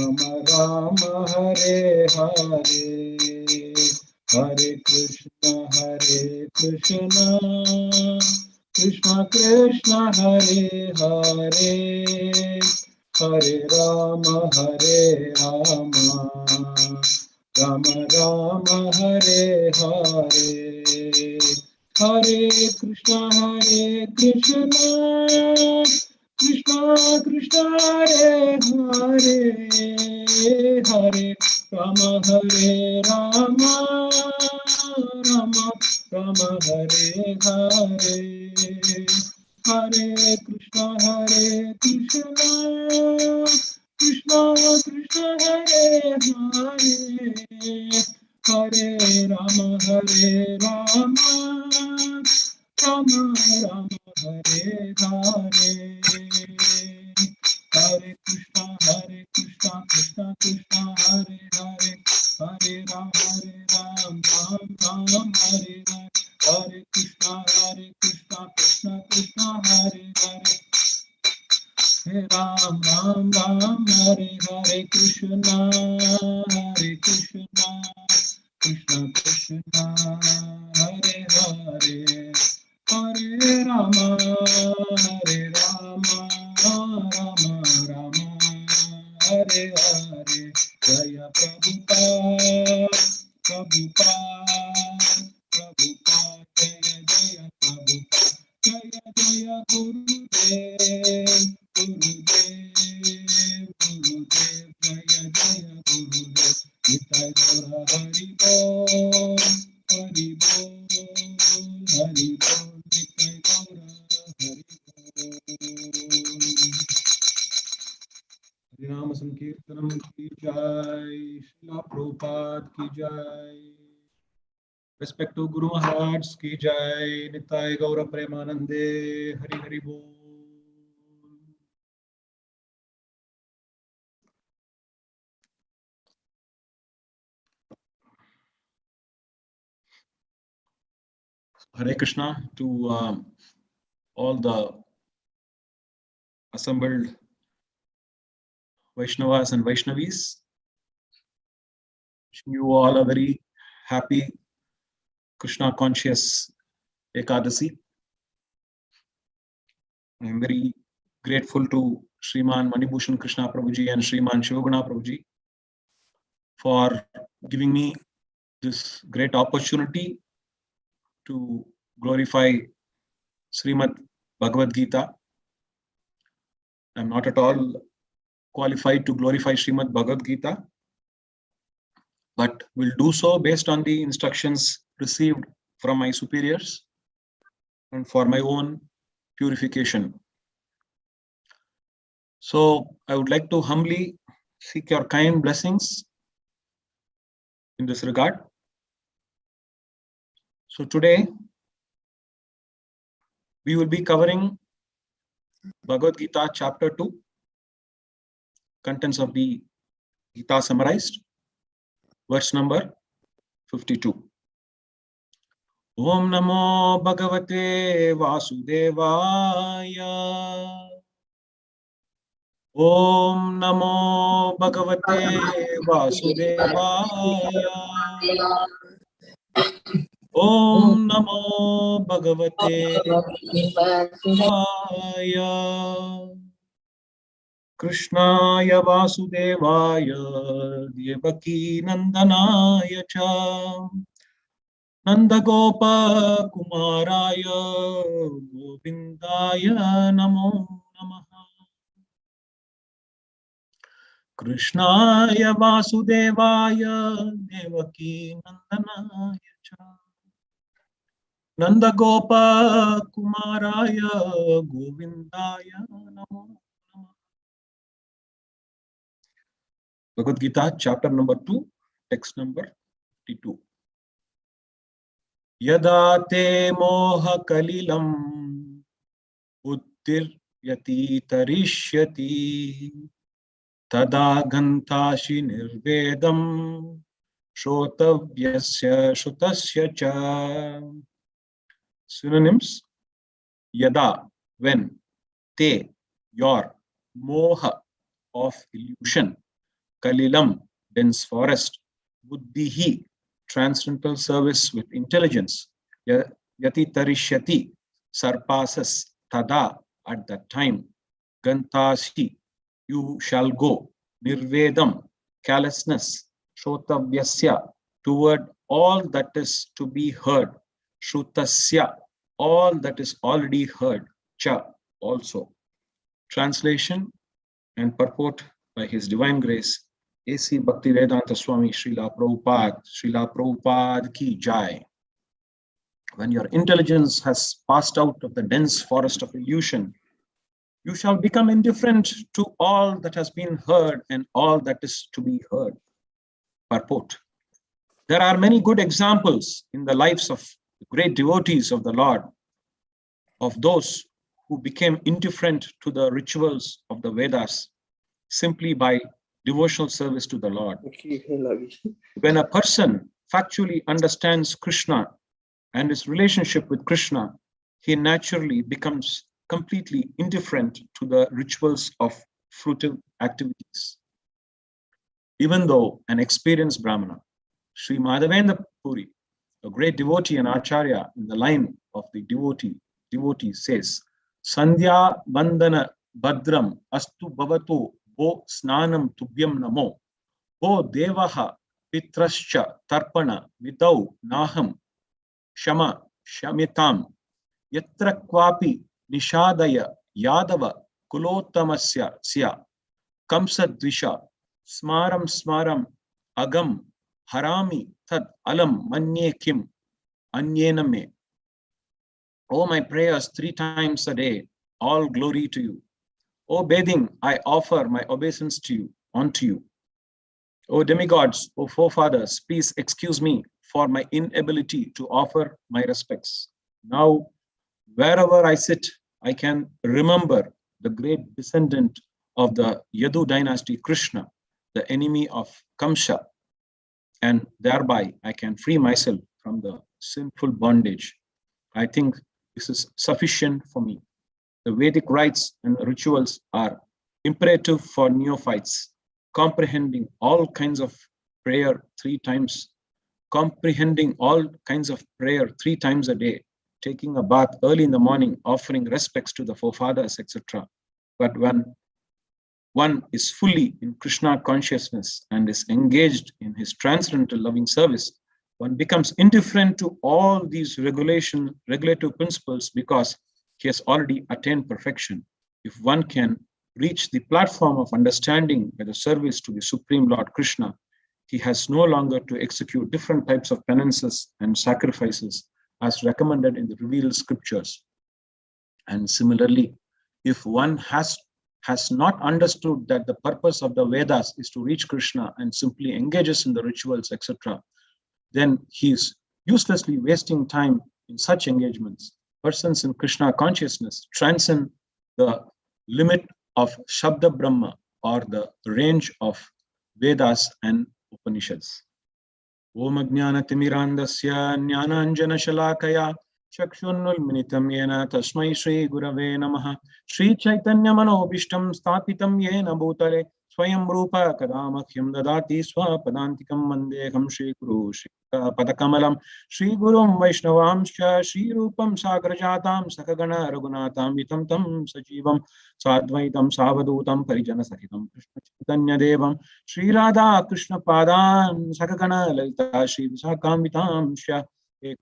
Rama Rama Hare Hare, Hare Krishna Krishna Krishna Hare Hare, Hare Rama Rama Rama Hare Hare, Hare Krishna Krishna Krishna Hare Hare, Hare Rama Rama Rama Hare Hare, Hare Krishna Krishna Krishna Hare Hare, Hare Rama Rama Rama Hare Hare, Hare Krishna Krishna Krishna Hare Hare, Hare Ram Ram Hare Hare, Hare Krishna Krishna Krishna Hare Hare, Hare Ram Ram Hare Hare, Krishna Krishna Krishna Hare Hare, Hare Rama Rama Hare Hare, Jaya Prabhupada Jaya Jaya Prabhupada, Jaya Jaya Gurudev Jaya Jaya Gurudev, Nitai Gaura Hari Bol, Nitai Gaura Hari Bol. Harinama Sankirtanam ki jai, Srila Prabhupada ki jai, respect to Guru Maharaj ki jai, Nitai Gaura Premanande, Hari Hari Bol. Hare Krishna to all the assembled Vaishnavas and Vaishnavis. Wishing you all a very happy Krishna conscious Ekadasi. I am very grateful to Sriman Manibhushan Krishna Prabhuji and Sriman Shivaguna Prabhuji for giving me this great opportunity to glorify Srimad Bhagavat Gita. I am not at all qualified to glorify Srimad Bhagavat Gita, but will do so based on the instructions received from my superiors and for my own purification. So I would like to humbly seek your kind blessings in this regard. So today we will be covering Bhagavad Gita chapter 2, contents of the Gita summarized, verse number 52. Om Namo Bhagavate Vasudevaya. Om Namo Bhagavate Vasudevaya. Om Namo Bhagavate Vasudevaya. Krishnaya Vasudevaya Devaki Nandanaya Cha Nandagopa Kumaraya Govindaya Namo Namaha. Krishnaya Vasudevaya Devaki Nandanaya Cha Nandagopa Kumaraya Govindaya Namo Namaha. Bhagavad Gita chapter number 2, text number 52. Yada te moha kalilam uttiryati tarishyati tada gantashi nirvedam shrotavyasya shrutasya cha. Synonyms: yada, when, te, your, moha, of illusion, Kalilam, dense forest. Buddhihi, transcendental service with intelligence. Yati tarishyati, surpasses. Tada, at that time. Gantasi, you shall go. Nirvedam, callousness. Shrotavyasya, toward all that is to be heard. Shrutasya, all that is already heard. Cha, also. Translation and purport by His Divine Grace, A.C. Bhaktivedanta Swami Srila Prabhupada ki jai. When your intelligence has passed out of the dense forest of illusion, you shall become indifferent to all that has been heard and all that is to be heard. Purport. There are many good examples in the lives of the great devotees of the Lord, of those who became indifferent to the rituals of the Vedas simply by devotional service to the Lord. When a person factually understands Krishna and his relationship with Krishna, he naturally becomes completely indifferent to the rituals of fruitive activities. Even though an experienced Brahmana, Sri Madhavendra Puri, a great devotee and acharya in the line of the devotee says, Sandhya Bandhana Badram Astu Bhavatu Bo Snanam Tubhyam Namo Bo Devaha Pitrascha Tarpana Vidau Naham Shama Shamitam Yatra Kwapi Nishadaya Yadava Kulottamasya Sya Kamsa Dvisha Smaram Agam Harami Tad Alam Manye Kim Anyena Me. Oh, my prayers 3 times a day, all glory to you. O bathing, I offer my obeisance to you, unto you. O demigods, O forefathers, please excuse me for my inability to offer my respects. Now, wherever I sit, I can remember the great descendant of the Yadu dynasty, Krishna, the enemy of Kamsa, and thereby I can free myself from the sinful bondage. I think this is sufficient for me. The Vedic rites and rituals are imperative for neophytes, comprehending all kinds of prayer 3 times, comprehending all kinds of prayer 3 times a day, taking a bath early in the morning, offering respects to the forefathers, etc. But when one is fully in Krishna consciousness and is engaged in his transcendental loving service, one becomes indifferent to all these regulative principles because he has already attained perfection. If one can reach the platform of understanding by the service to the Supreme Lord Krishna, he has no longer to execute different types of penances and sacrifices as recommended in the revealed scriptures. And similarly, if one has not understood that the purpose of the Vedas is to reach Krishna and simply engages in the rituals, etc., then he is uselessly wasting time in such engagements. Persons in Krishna consciousness transcend the limit of Shabda Brahma or the range of Vedas and Upanishads. Om Ajnana Timirandasya Jnananjana Shalakaya Chakshunulminitam Yena Tasmai Shri Gurave Namaha Shri Chaitanya Manobishtam Stapitam Yena Bhutale Swayam Rupa Kadamakyam Dadati Swapadantikam Mandekam Shri Guru Shri Padakamalam Shri Gurum Vaishnavamscha Shri Rupam Sagrajatam Sakagana Raghunatam Vitam Tam Sajivam Sadvaitam Savadutam Parijana Sahitam Krishna Chaitanya Devam Shri Radha Krishna Padan Sakagana Lalita Shri Visakam Vitam Shya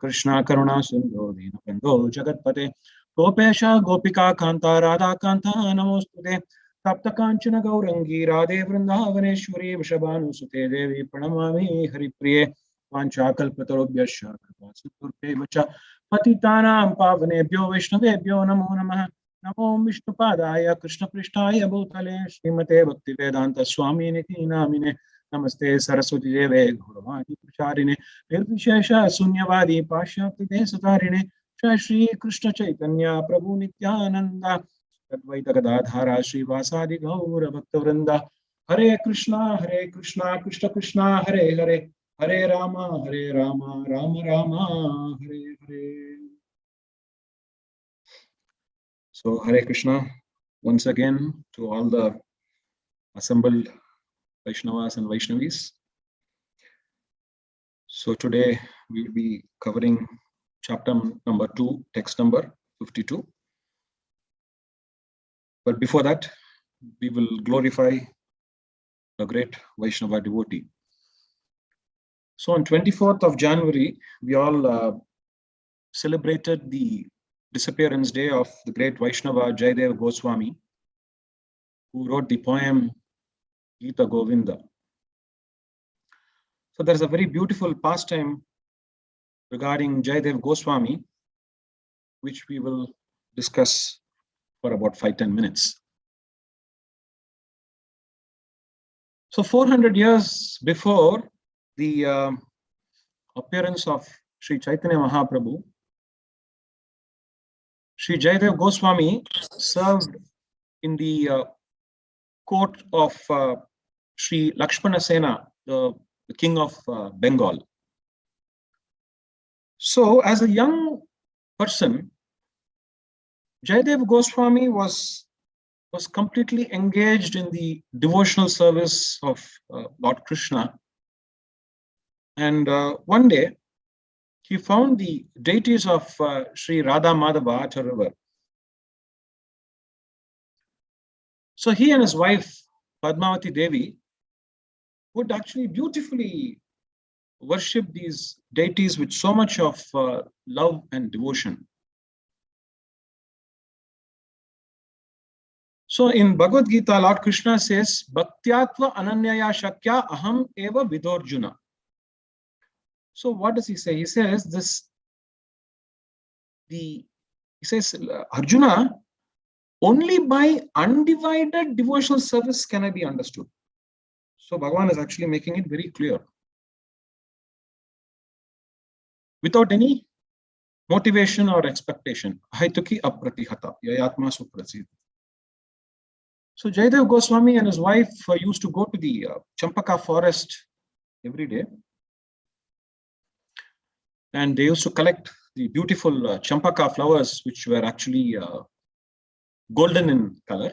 Krishna Karuna Sindhu Dinapando Jagatpate Gopesha Gopika Kanta Radha Kanta Namostude Tapta Kanchana Gaurangi Radhe Vrindavaneshwari Vishabhanu Sute Devi Pranamami Haripriye Pancha Kalpatarobhyasya Kripa Sindhurte Vacha Patitanam Pavanebhyo Vaishnavebhyo Namo Namaha Namo Vishnupadaya Krishna Prishtaya Bhutale Srimate Bhaktivedanta Swami Niti Namine Namaste Saraswati Deve Gauravani Pracharine Nirvishesha Sunyavadi Pashyapti Desatarine Shri Shri Krishna Chaitanya Prabhu Nityananda Advaita Gadadhara Shri Vasadi Gaura Bhaktavrinda Hare Krishna Krishna Krishna Hare Hare Hare Rama Rama Rama Hare Hare. So Hare Krishna once again to all the assembled Vaishnavas and Vaishnavis. So today we will be covering chapter number 2, text number 52. But before that, we will glorify a great Vaishnava devotee. So on 24th of January, we all celebrated the disappearance day of the great Vaishnava Jayadev Goswami, who wrote the poem Gita Govinda. So there's a very beautiful pastime regarding Jayadev Goswami, which we will discuss for about 5-10 minutes. So 400 years before the appearance of Sri Chaitanya Mahaprabhu, Sri Jayadev Goswami served in the court of Sri Lakshmana Sena, the king of Bengal. So as a young person, Jayadev Goswami was completely engaged in the devotional service of Lord Krishna. And one day, he found the deities of Sri Radha Madhava at a river. So he and his wife, Padmavati Devi, would actually beautifully worship these deities with so much of love and devotion. So in Bhagavad Gita, Lord Krishna says, Bhaktyatva ananyaya shakya aham eva vidorjuna. So what does he say? He says Arjuna, only by undivided devotional service can I be understood. So Bhagavan is actually making it very clear. Without any motivation or expectation. Haituki apratihata, yayatma suprasid. So Jayadev Goswami and his wife used to go to the Champaka forest every day. And they used to collect the beautiful Champaka flowers, which were actually golden in color.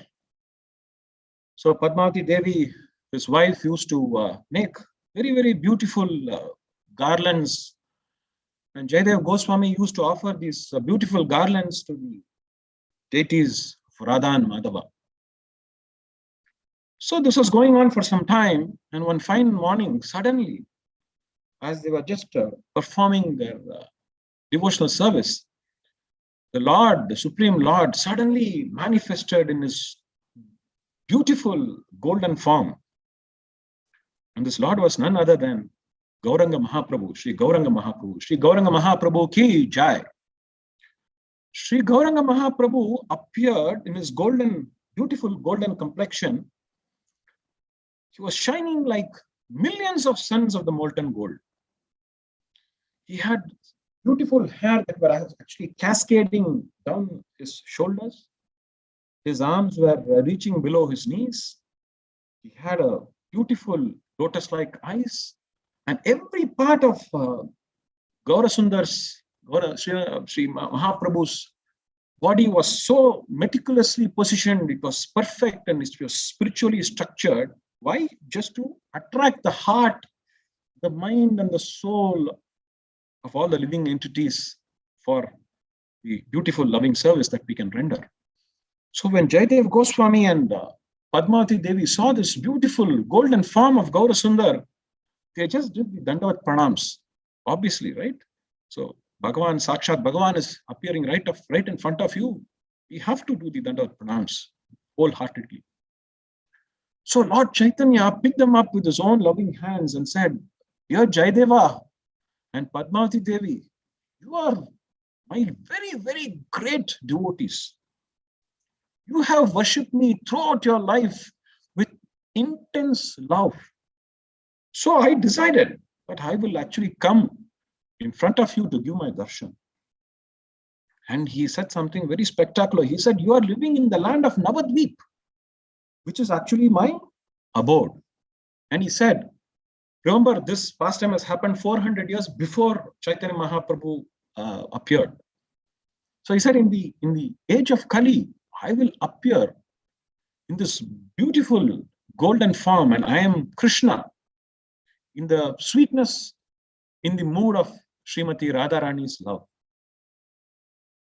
So Padmavati Devi, his wife, used to make very, very beautiful garlands. And Jayadev Goswami used to offer these beautiful garlands to the deities of Radha and Madhava. So this was going on for some time, and one fine morning, suddenly, as they were just performing their devotional service, the Lord, the Supreme Lord, suddenly manifested in his beautiful golden form. And this Lord was none other than Gauranga Mahaprabhu, Sri Gauranga Mahaprabhu. Sri Gauranga Mahaprabhu ki jai. Sri Gauranga Mahaprabhu appeared in his beautiful golden complexion. He was shining like millions of suns of the molten gold. He had beautiful hair that were actually cascading down his shoulders. His arms were reaching below his knees. He had a beautiful lotus-like eyes. And every part of Gaurasundar's, Sri Mahaprabhu's body was so meticulously positioned. It was perfect and it was spiritually structured. Why? Just to attract the heart, the mind, and the soul of all the living entities for the beautiful loving service that we can render. So when Jayadev Goswami and Padmavati Devi saw this beautiful golden form of Gaurasundar, they just did the Dandavat Pranams, obviously, right? So Bhagavan, Sakshat Bhagavan is appearing right in front of you. We have to do the Dandavat Pranams wholeheartedly. So Lord Chaitanya picked them up with his own loving hands and said, Dear Jayadeva and Padmavati Devi, you are my very, very great devotees. You have worshipped me throughout your life with intense love. So I decided that I will actually come in front of you to give my darshan. And he said something very spectacular. He said, you are living in the land of Navadvip, which is actually my abode. And he said, remember, this pastime has happened 400 years before Chaitanya Mahaprabhu appeared. So he said, in the age of Kali, I will appear in this beautiful golden form, and I am Krishna in the sweetness, in the mood of Srimati Radharani's love.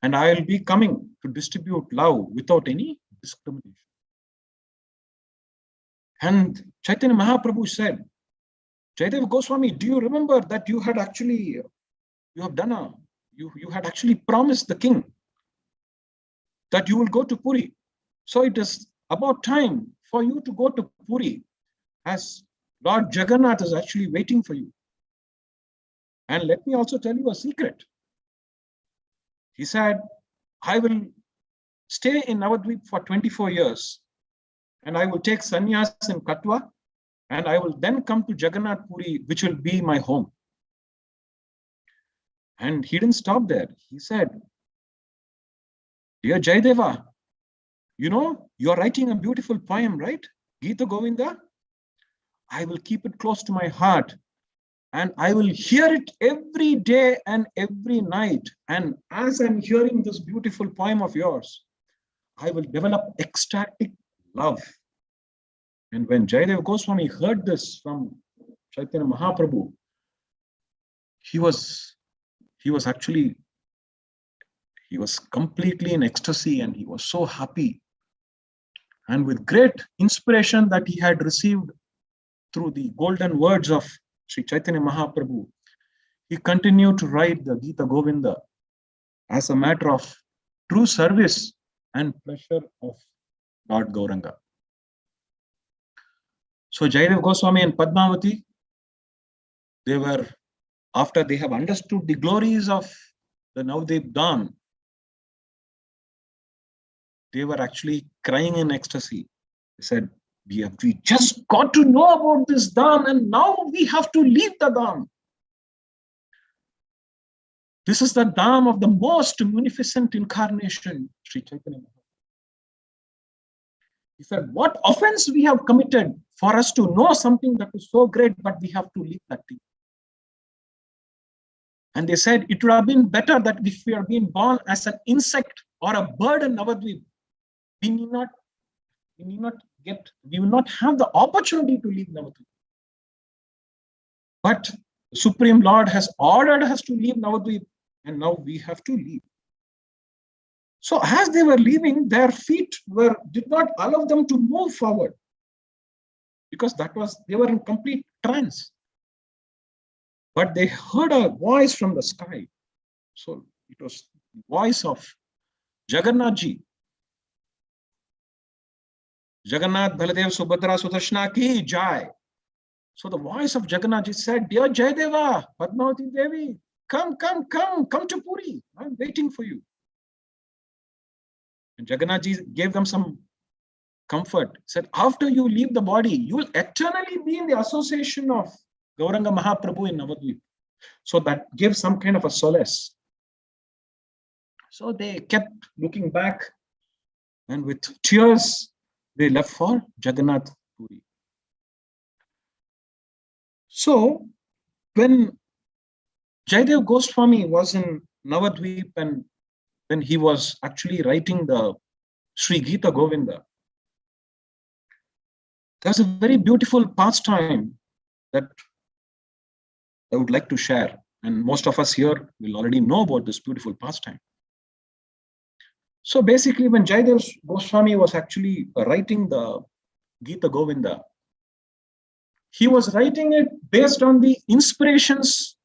And I will be coming to distribute love without any discrimination. And Chaitanya Mahaprabhu said, Jayadeva Goswami, do you remember that you had actually promised the king that you will go to Puri. So it is about time for you to go to Puri, as Lord Jagannath is actually waiting for you. And let me also tell you a secret. He said, I will stay in Navadvip for 24 years, and I will take sannyas in Katwa, and I will then come to Jagannath Puri, which will be my home. And he didn't stop there. He said, dear Jayadeva, you know, you're writing a beautiful poem, right? Gita Govinda. I will keep it close to my heart, and I will hear it every day and every night. And as I'm hearing this beautiful poem of yours, I will develop ecstatic love. And when Jayadeva Goswami heard this from Chaitanya Mahaprabhu, he was completely in ecstasy, and he was so happy. And with great inspiration that he had received through the golden words of Sri Chaitanya Mahaprabhu, he continued to write the Gita Govinda as a matter of true service and pleasure of Lord Gauranga. So Jayadeva Goswami and Padmavati, after they have understood the glories of the Navadvip Dham, they were actually crying in ecstasy. They said, we just got to know about this Dham, and now we have to leave the Dham. This is the Dham of the most munificent incarnation, Sri Chaitanya Mahaprabhu. He said, what offense we have committed for us to know something that is so great, but we have to leave that thing. And they said, it would have been better that if we had been born as an insect or a bird in Navadvip, we will not have the opportunity to leave Navadvip. But the Supreme Lord has ordered us to leave Navadvip, and now we have to leave. So as they were leaving, their feet did not allow them to move forward, because they were in complete trance. But they heard a voice from the sky. So it was the voice of Jagannathji. Jagannath Baladev Subhadra Sudarshana ki jai. So the voice of Jagannathji said, dear Jayadeva, Padmavati Devi, come to Puri. I'm waiting for you. And Jagannathji gave them some comfort. He said, after you leave the body, you will eternally be in the association of Gauranga Mahaprabhu in Navadvip. So that gives some kind of a solace. So they kept looking back, and with tears, they left for Jagannath Puri. So when Jayadeva Goswami was in Navadvip, and when he was actually writing the Sri Gita Govinda, there's a very beautiful pastime that I would like to share. And most of us here will already know about this beautiful pastime. So basically, when Jayadeva Goswami was actually writing the Gita Govinda, he was writing it based on the inspirations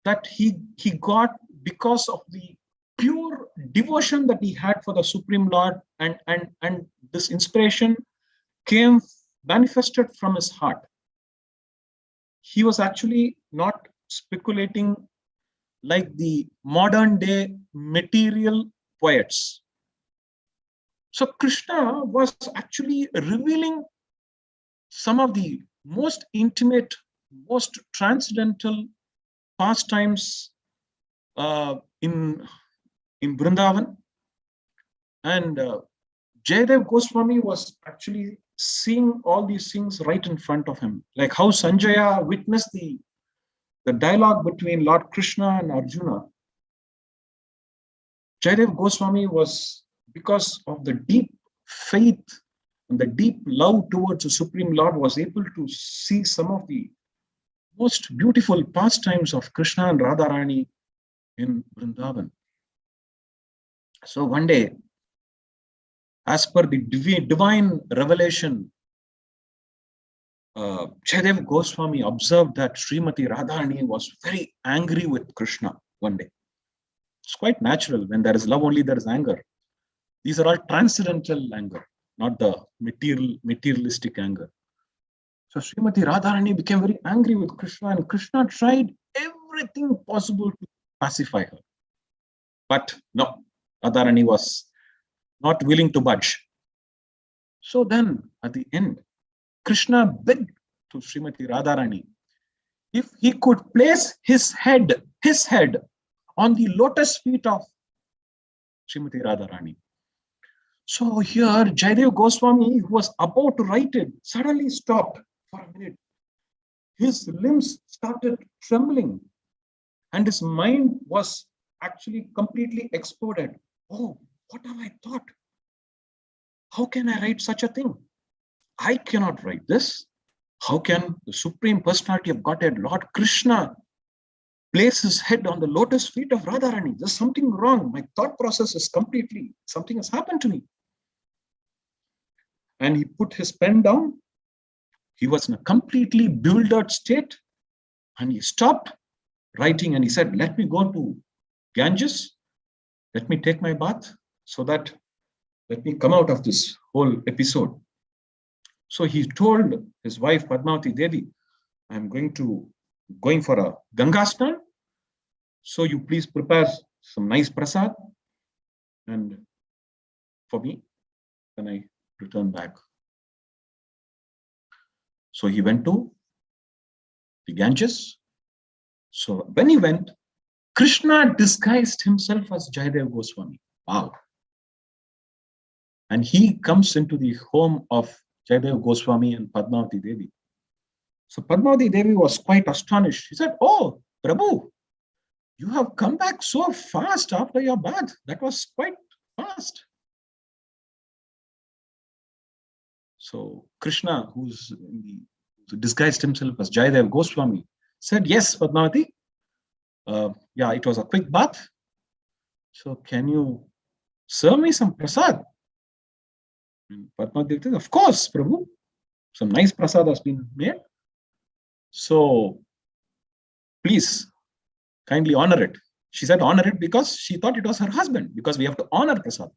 that he got because of the pure devotion that he had for the Supreme Lord, and this inspiration came manifested from his heart. He was actually not speculating like the modern day material poets. So Krishna was actually revealing some of the most intimate, most transcendental pastimes in Vrindavan. And Jayadeva Goswami was actually seeing all these things right in front of him, like how Sanjaya witnessed the dialogue between Lord Krishna and Arjuna. Jayadeva Goswami was, because of the deep faith and the deep love towards the Supreme Lord was able to see some of the most beautiful pastimes of Krishna and Radharani in Vrindavan. So one day, as per the divine revelation, Jayadev Goswami observed that Srimati Radharani was very angry with Krishna one day. It's quite natural. When there is love, only there is anger. These are all transcendental anger, not the materialistic anger. So Srimati Radharani became very angry with Krishna, and Krishna tried everything possible to pacify her. But no, Radharani was not willing to budge. So then, at the end, Krishna begged to Srimati Radharani if he could place his head on the lotus feet of Srimati Radharani. So here, Jayadev Goswami, who was about to write it, suddenly stopped for a minute. His limbs started trembling, and his mind was actually completely exploded. Oh, what have I thought? How can I write such a thing? I cannot write this. How can the Supreme Personality of Godhead, Lord Krishna, place his head on the lotus feet of Radharani? There's something wrong. My thought process is completely, something has happened to me. And he put his pen down. He was in a completely bewildered state. And he stopped writing and he said, let me go to Ganges. Let me take my bath so that let me come out of this whole episode. So he told his wife Padmavati Devi, I'm going for a Ganga Snan. So you please prepare some nice prasad and for me when I return back. So he went to the Ganges. So when he went, Krishna disguised himself as Jayadev Goswami. Wow. And he comes into the home of Jayadev Goswami and Padmavati Devi. So Padmavati Devi was quite astonished. She said, oh, Prabhu, you have come back so fast after your bath. That was quite fast. So Krishna, who disguised himself as Jayadev Goswami, said, yes, Padmavati, yeah, it was a quick bath. So can you serve me some prasad? And Padmavati said, of course, Prabhu. Some nice prasad has been made. So please kindly honor it. She said honor it because she thought it was her husband, because we have to honor prasad.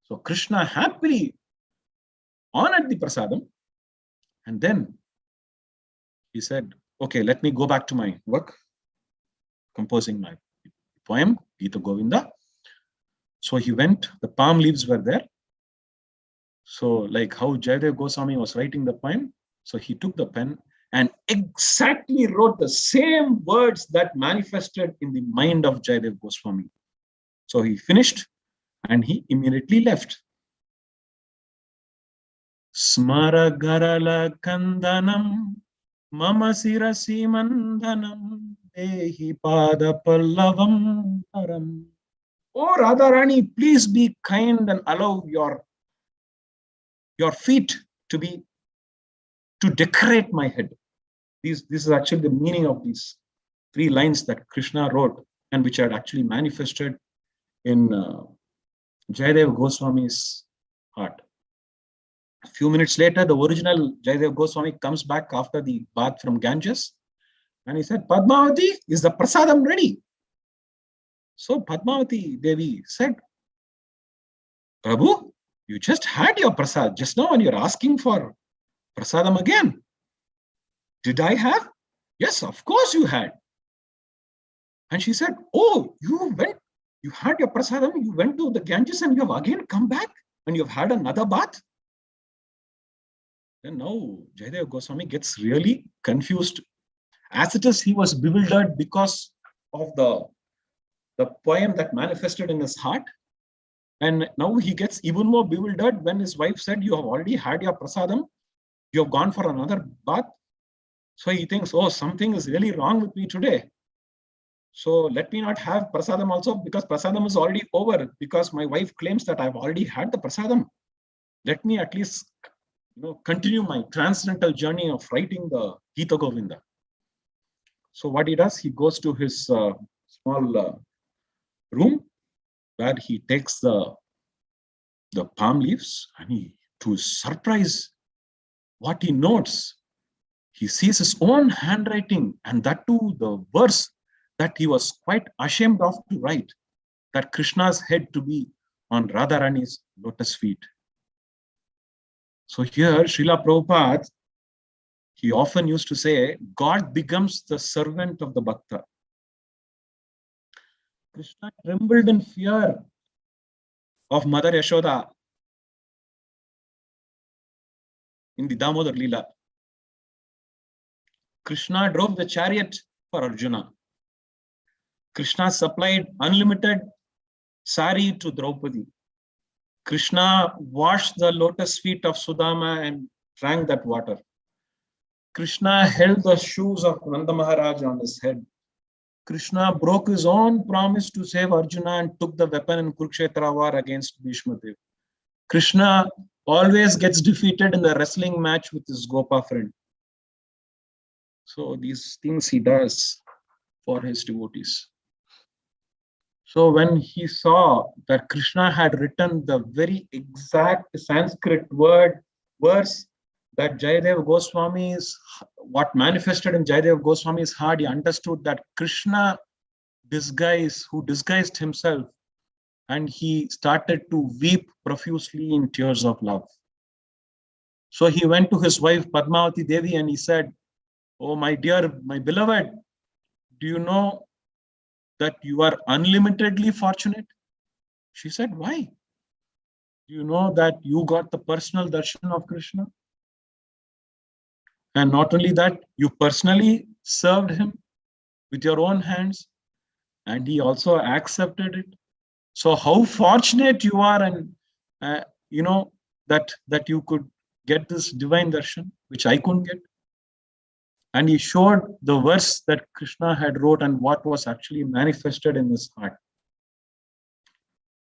So Krishna happily honored the prasadam. And then he said, okay, let me go back to my work, composing my poem, Gita Govinda. So he went, the palm leaves were there. So like how Jayadev Goswami was writing the poem, so he took the pen and exactly wrote the same words that manifested in the mind of Jayadev Goswami. So he finished and he immediately left. Smara Garala Kandanam Mama Sirasi Mandanam Dehi Pada Pallavam Param. Oh Radharani, please be kind and allow your feet to decorate my head. This is actually the meaning of these 3 lines that Krishna wrote and which had actually manifested in Jayadev Goswami's heart. A few minutes later, the original Jayadev Goswami comes back after the bath from Ganges and he said, Padmavati, is the prasadam ready? So Padmavati Devi said, Prabhu, you just had your prasad just now and you're asking for prasadam again. Did I have? Yes, of course you had. And she said, oh, you had your prasadam, you went to the Ganges and you have again come back and you've had another bath. Then now Jayadev Goswami gets really confused. As it is, he was bewildered because of the poem that manifested in his heart. And now he gets even more bewildered when his wife said, you have already had your prasadam, you have gone for another bath. So he thinks, oh, something is really wrong with me today. So let me not have prasadam also, because prasadam is already over, because my wife claims that I've already had the prasadam. let me at least continue my transcendental journey of writing the Gita Govinda. So what he does, he goes to his small room where he takes the palm leaves, and to his surprise, what he notes, he sees his own handwriting, and that too the verse that he was quite ashamed of to write, that Krishna's head to be on Radharani's lotus feet. So here, Srila Prabhupada, he often used to say, God becomes the servant of the Bhakta. Krishna trembled in fear of Mother Yashoda in the Damodar Leela. Krishna drove the chariot for Arjuna. Krishna supplied unlimited sari to Draupadi. Krishna washed the lotus feet of Sudama and drank that water. Krishna held the shoes of Nanda Maharaj on his head. Krishna broke his own promise to save Arjuna and took the weapon in Kurukshetra war against Bhishma Dev. Krishna always gets defeated in the wrestling match with his Gopa friend. So these things he does for his devotees. So when he saw that Krishna had written the very exact Sanskrit verse that Jayadev Goswami's, what manifested in Jayadev Goswami's heart, he understood that Krishna who disguised himself, and he started to weep profusely in tears of love. So he went to his wife Padmavati Devi and he said, "Oh, my dear, my beloved, do you know that you are unlimitedly fortunate?" She said, "Why? Do you know that you got the personal darshan of Krishna? And not only that, you personally served him with your own hands, and he also accepted it. So how fortunate you are, and that you could get this divine darshan, which I couldn't get." And he showed the verse that Krishna had wrote and what was actually manifested in his heart.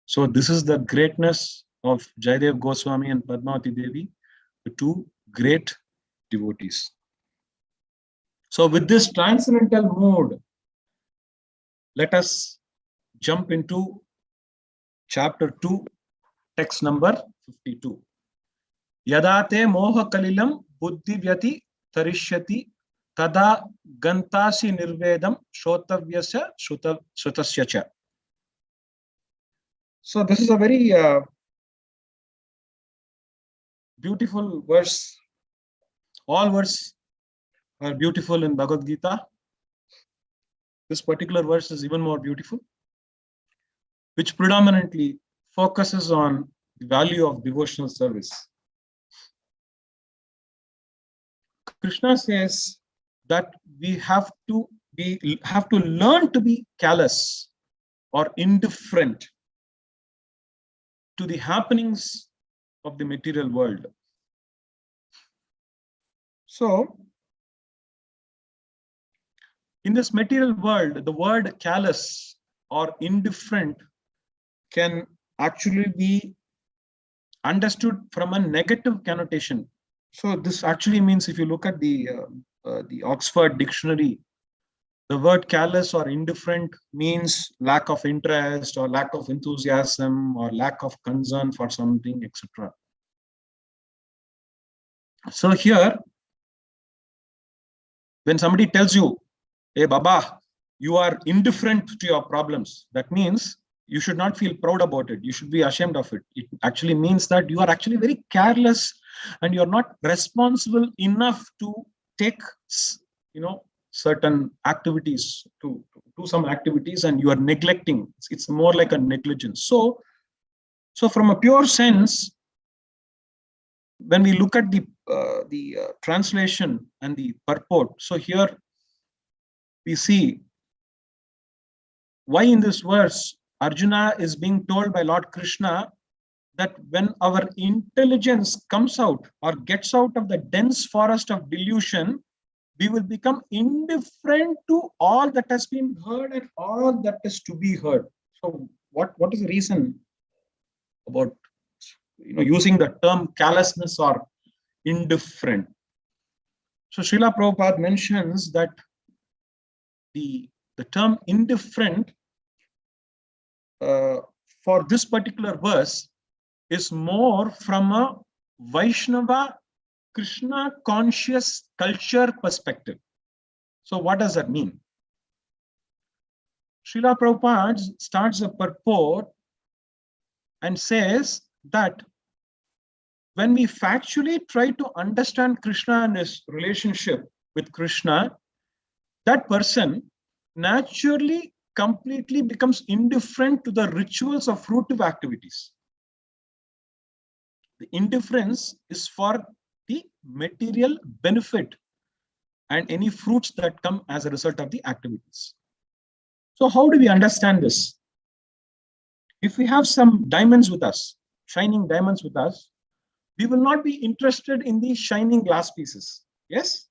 So this is the greatness of Jayadev Goswami and Padmavati Devi, the two great devotees. So with this transcendental mood, let us jump into chapter 2, text number 52. Yadate moha kalilam buddhi vyati tarishyati tada gantasi nirvedam shrotavyasya shrutasya cha. So this is a very beautiful verse. All verses are beautiful in Bhagavad Gita. This particular verse is even more beautiful, which predominantly focuses on the value of devotional service. Krishna says that we have to learn to be callous or indifferent to the happenings of the material world. So in this material world, the word callous or indifferent can actually be understood from a negative connotation. So this actually means, if you look at the Oxford Dictionary, the word callous or indifferent means lack of interest or lack of enthusiasm or lack of concern for something, etc. So here, when somebody tells you, "Hey Baba, you are indifferent to your problems," that means you should not feel proud about it. You should be ashamed of it. It actually means that you are actually very careless and you're not responsible enough to take, certain activities, to do some activities, and you are neglecting. It's more like a negligence. So from a pure sense, when we look at the translation and the purport, so here we see why in this verse Arjuna is being told by Lord Krishna that when our intelligence comes out or gets out of the dense forest of delusion, we will become indifferent to all that has been heard and all that is to be heard. So what is the reason about using the term callousness or indifferent. So Srila Prabhupada mentions that the term indifferent for this particular verse is more from a Vaishnava Krishna conscious culture perspective. So what does that mean? Srila Prabhupada starts a purport and says that when we factually try to understand Krishna and his relationship with Krishna, that person naturally completely becomes indifferent to the rituals of fruitive activities. The indifference is for the material benefit and any fruits that come as a result of the activities. So how do we understand this? If we have some diamonds with us, shining diamonds with us, we will not be interested in the shining glass pieces. Yes?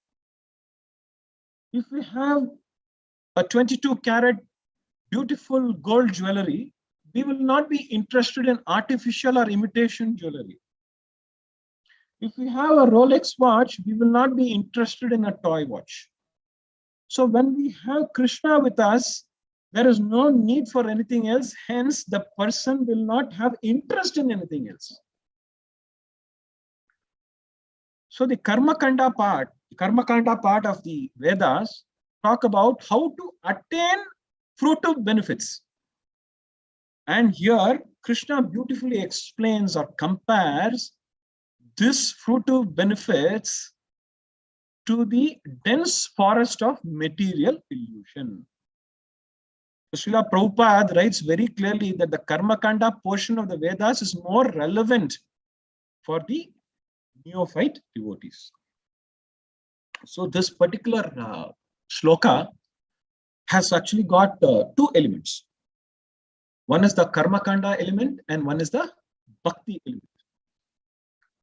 If we have a 22 karat beautiful gold jewelry, we will not be interested in artificial or imitation jewelry. If we have a Rolex watch, we will not be interested in a toy watch. So when we have Krishna with us, there is no need for anything else. Hence, the person will not have interest in anything else. So the Karma Kanda part of the Vedas talk about how to attain fruitive benefits. And here, Krishna beautifully explains or compares this fruitive benefits to the dense forest of material illusion. Srila Prabhupada writes very clearly that the Karmakanda portion of the Vedas is more relevant for the neophyte devotees. So this particular shloka has actually got two elements. One is the Karmakanda element and one is the Bhakti element.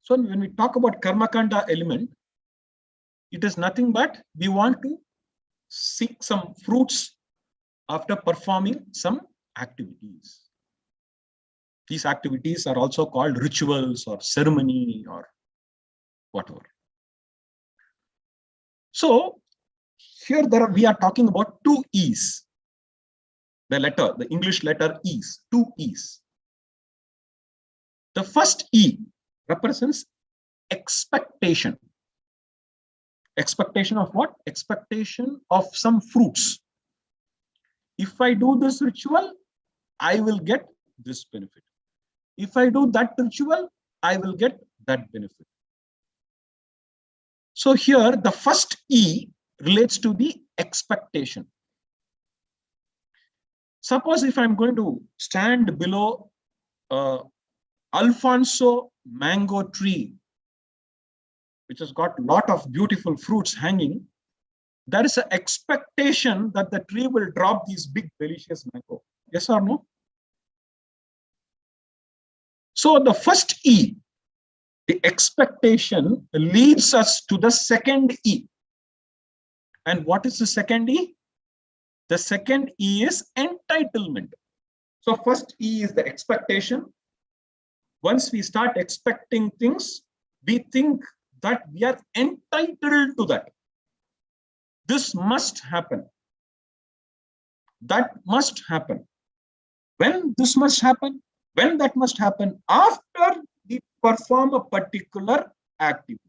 So when we talk about Karmakanda element, it is nothing but we want to seek some fruits after performing some activities. These activities are also called rituals or ceremony or whatever. So here we are talking about two E's. The English letter E's, two E's. The first E represents expectation. Expectation of what? Expectation of some fruits. If I do this ritual, I will get this benefit. If I do that ritual, I will get that benefit. So here, the first E relates to the expectation. Suppose if I'm going to stand below Alfonso mango tree, which has got a lot of beautiful fruits hanging, there is an expectation that the tree will drop these big, delicious mango. Yes or no? So the first E, the expectation, leads us to the second E. And what is the second E? The second E is entitlement. So first E is the expectation. Once we start expecting things, we think that we are entitled to that. This must happen. That must happen. When this must happen? When that must happen? After we perform a particular activity.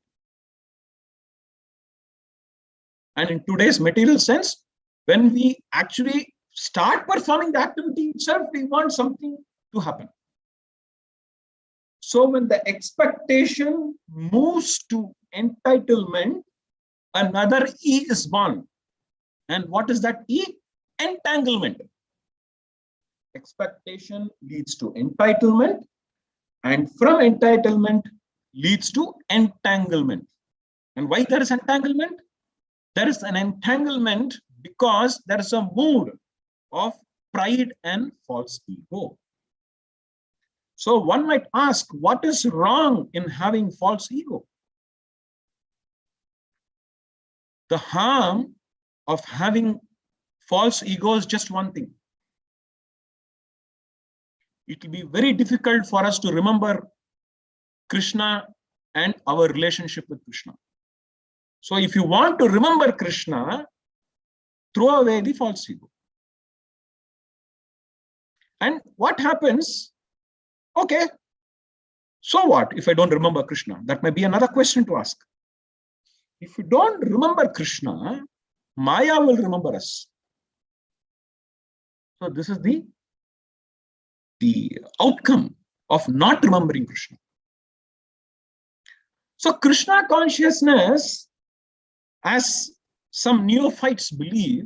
And in today's material sense, when we actually start performing the activity itself, we want something to happen. So when the expectation moves to entitlement, another E is born. And what is that E? Entanglement. Expectation leads to entitlement, and from entitlement leads to entanglement. And why there is entanglement? There is an entanglement because there is a mood of pride and false ego. So one might ask, what is wrong in having false ego? The harm of having false ego is just one thing. It will be very difficult for us to remember Krishna and our relationship with Krishna. So if you want to remember Krishna, throw away the false ego. And what happens? Okay, so what if I don't remember Krishna? That may be another question to ask. If you don't remember Krishna, Maya will remember us. So this is the outcome of not remembering Krishna. So Krishna consciousness, as some neophytes believe,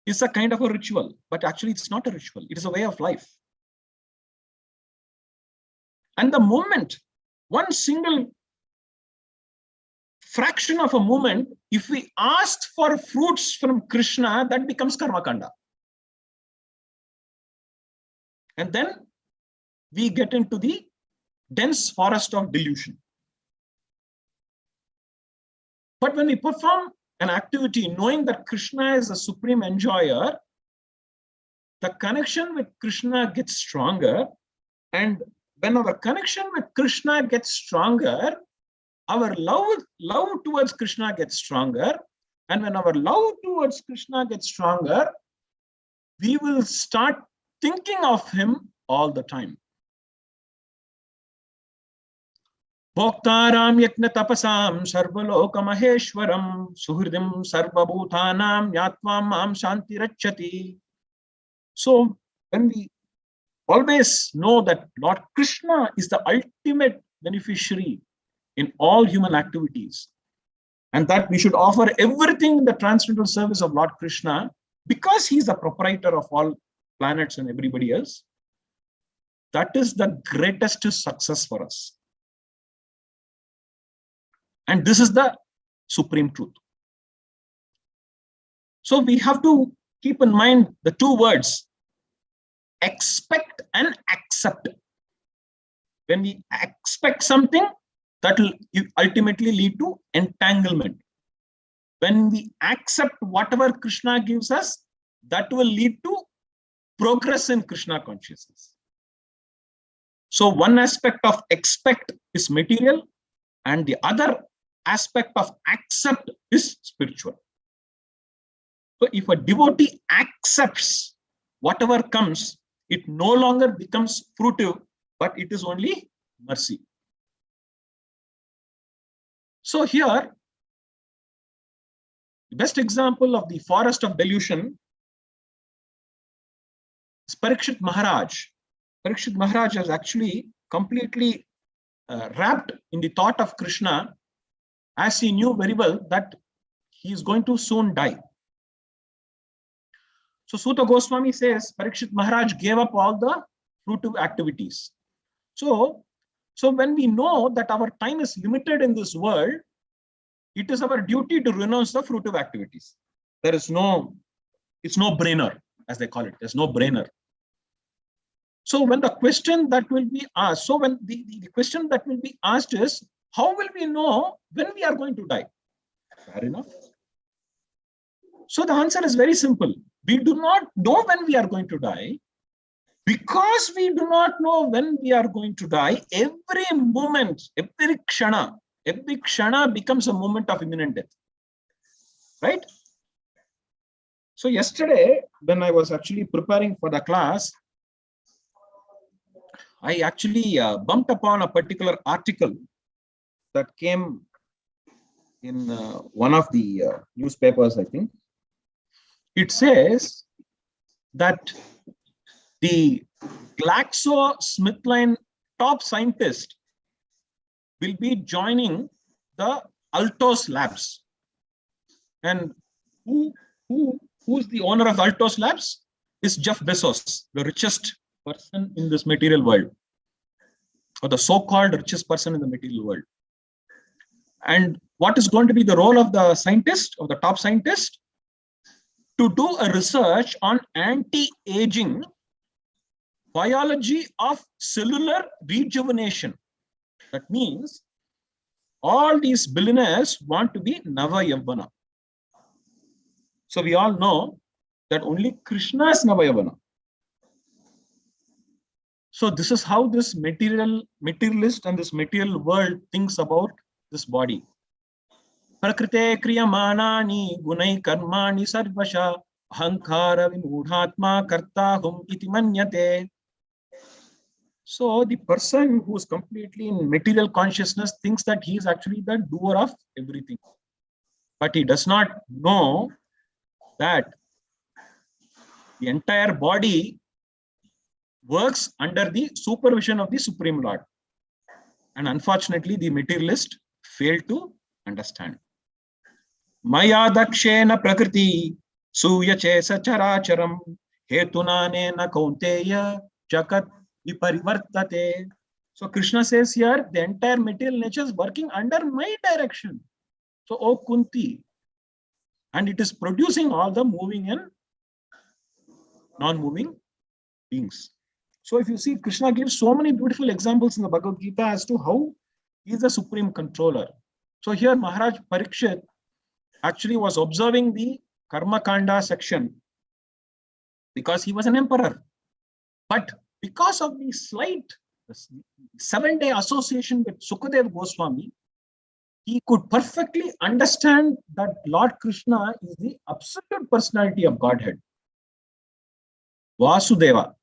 is a kind of a ritual, but actually it's not a ritual. It is a way of life. And the moment, one single fraction of a moment, if we ask for fruits from Krishna, that becomes karma kanda. And then we get into the dense forest of delusion. But when we perform an activity knowing that Krishna is a supreme enjoyer, the connection with Krishna gets stronger. And when our connection with Krishna gets stronger, our love towards Krishna gets stronger. And when our love towards Krishna gets stronger, we will start thinking of him all the time. Bhoktaram yakna tapasam sarvaloka maheshwaram suhridim sarvabhutanam yatvam mam shanti rachyati. So when we always know that Lord Krishna is the ultimate beneficiary in all human activities, and that we should offer everything in the transcendental service of Lord Krishna because he is the proprietor of all planets and everybody else, that is the greatest success for us. And this is the supreme truth. So we have to keep in mind the two words, expect and accept. When we expect something, that will ultimately lead to entanglement. When we accept whatever Krishna gives us, that will lead to progress in Krishna consciousness. So one aspect of expect is material, and the other aspect of accept is spiritual. So if a devotee accepts whatever comes, it no longer becomes fruitive, but it is only mercy. So here, the best example of the forest of delusion is Parikshit Maharaj. Parikshit Maharaj is actually completely wrapped in the thought of Krishna, as he knew very well that he is going to soon die. So Suta Goswami says Parikshit Maharaj gave up all the fruitive activities. So when we know that our time is limited in this world, it is our duty to renounce the fruitive activities. It's no brainer, as they call it. There's no brainer. So when the question that will be asked, when the question that will be asked is, how will we know when we are going to die? Fair enough. So the answer is very simple. We do not know when we are going to die. Because we do not know when we are going to die, every moment, every kshana becomes a moment of imminent death. Right? So yesterday, when I was actually preparing for the class, I actually bumped upon a particular article that came in one of the newspapers, I think. It says that the GlaxoSmithKline top scientist will be joining the Altos Labs. And who's the owner of Altos Labs? Is Jeff Bezos, the richest person in this material world, or the so-called richest person in the material world. And what is going to be the role of the scientist, of the top scientist? To do a research on anti-aging biology of cellular rejuvenation. That means all these billionaires want to be Nava Yavana. So we all know that only Krishna is Nava Yavana. So this is how this materialist and this material world thinks about this body. Prakrite kriyamanani gunai karmani sarvasha ahankara vimudhatma kartahum iti manyate. So the person who is completely in material consciousness thinks that he is actually the doer of everything. But he does not know that the entire body works under the supervision of the Supreme Lord. And unfortunately, the materialist failed to understand. Maya dakshena prakriti suyache sacharacharam hetunane na kaunteya jagat viparivartate. So Krishna says here, the entire material nature is working under my direction. So, O Kunti, and it is producing all the moving and non-moving beings. So if you see, Krishna gives so many beautiful examples in the Bhagavad Gita as to how he is the supreme controller. So here Maharaj Parikshit actually was observing the Karma Kanda section because he was an emperor. But because of the slight 7-day association with Sukadev Goswami, he could perfectly understand that Lord Krishna is the absolute personality of Godhead. Vasudeva.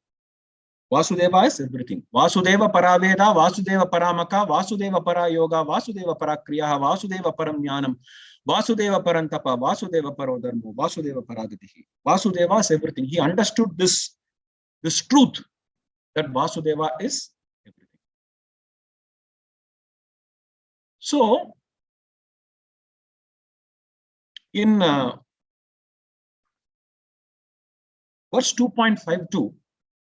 Vasudeva is everything. Vasudeva paraveda, Vasudeva paramaka, Vasudeva parayoga, Vasudeva parakriya, Vasudeva paramyanam, Vasudeva parantapa, Vasudeva parodharmo, Vasudeva paragatihi. Vasudeva is everything. He understood this truth that Vasudeva is everything. So, in verse 2.52,